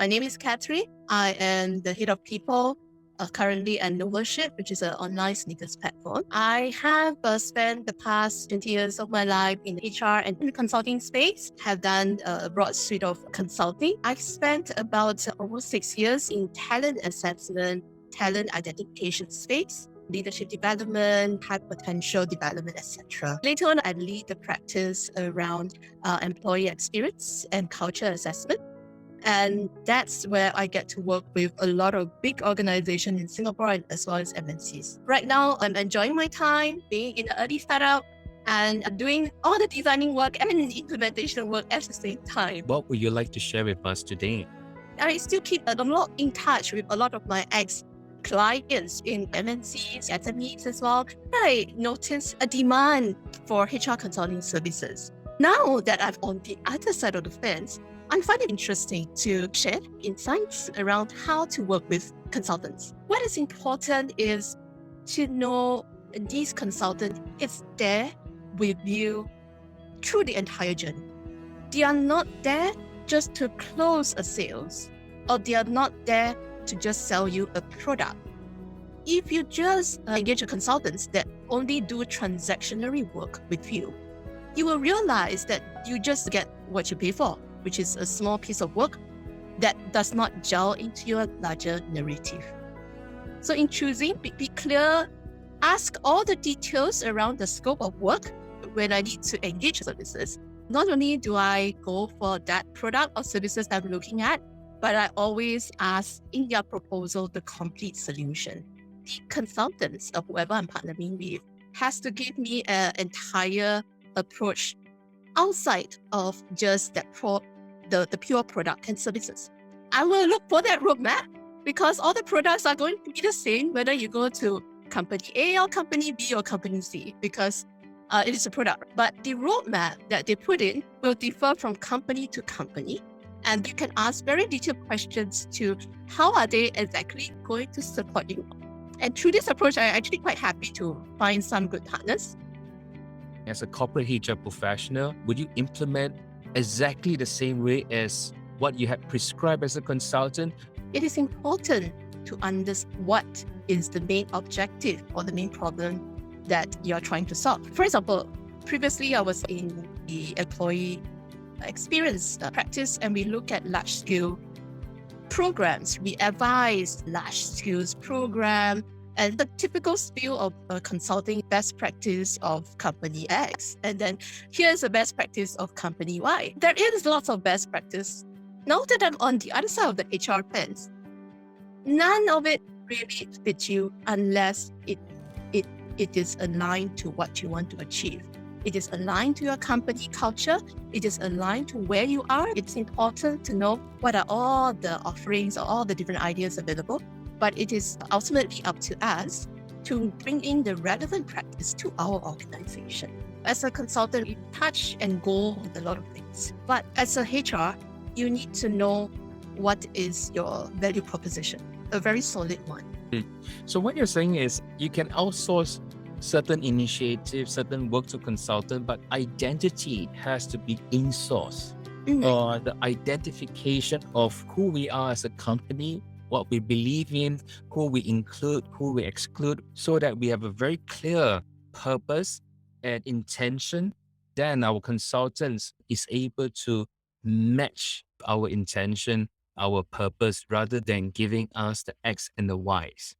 My name is Catherine. I am the head of people currently at Novorship, which is an online sneakers platform. I have spent the past 20 years of my life in HR and in the consulting space, have done a broad suite of consulting. I spent about almost 6 years in talent assessment, talent identification space, leadership development, high potential development, etc. Later on, I lead the practice around employee experience and culture assessment. And that's where I get to work with a lot of big organizations in Singapore as well as MNCs. Right now, I'm enjoying my time being in an early startup and doing all the designing work and implementation work at the same time. What would you like to share with us today? I still keep a lot in touch with a lot of my ex-clients in MNCs, SMEs as well. I noticed a demand for HR consulting services. Now that I'm on the other side of the fence, I find it interesting to share insights around how to work with consultants. What is important is to know these consultants is there with you through the entire journey. They are not there just to close a sales, or they are not there to just sell you a product. If you just engage a consultants that only do transactionary work with you, you will realize that you just get what you pay for, which is a small piece of work that does not gel into your larger narrative. So in choosing, be clear, ask all the details around the scope of work when I need to engage services. Not only do I go for that product or services that I'm looking at, but I always ask in their proposal the complete solution. The consultants or whoever I'm partnering with has to give me an entire approach outside of just that the pure product and services. I will look for that roadmap because all the products are going to be the same, whether you go to company A or company B or company C, because it is a product. But the roadmap that they put in will differ from company to company. And you can ask very detailed questions to how are they exactly going to support you. And through this approach, I'm actually quite happy to find some good partners. As a corporate HR professional, would you implement exactly the same way as what you had prescribed as a consultant? It is important to understand what is the main objective or the main problem that you're trying to solve. For example, previously I was in the employee experience practice, and we look at large scale programs. We advise large skills program and the typical spiel of consulting best practice of company X. And then here's the best practice of company Y. There is lots of best practice. Now that I'm on the other side of the HR fence, none of it really fits you unless it is aligned to what you want to achieve. It is aligned to your company culture. It is aligned to where you are. It's important to know what are all the offerings or all the different ideas available. But it is ultimately up to us to bring in the relevant practice to our organization. As a consultant, you touch and go with a lot of things. But as a HR, you need to know what is your value proposition, a very solid one. So what you're saying is you can outsource certain initiatives, certain work to consultant, but identity has to be in-source. Or the identification of who we are as a company, what we believe in, who we include, who we exclude, so that we have a very clear purpose and intention. Then our consultants is able to match our intention, our purpose, rather than giving us the X and the Y's.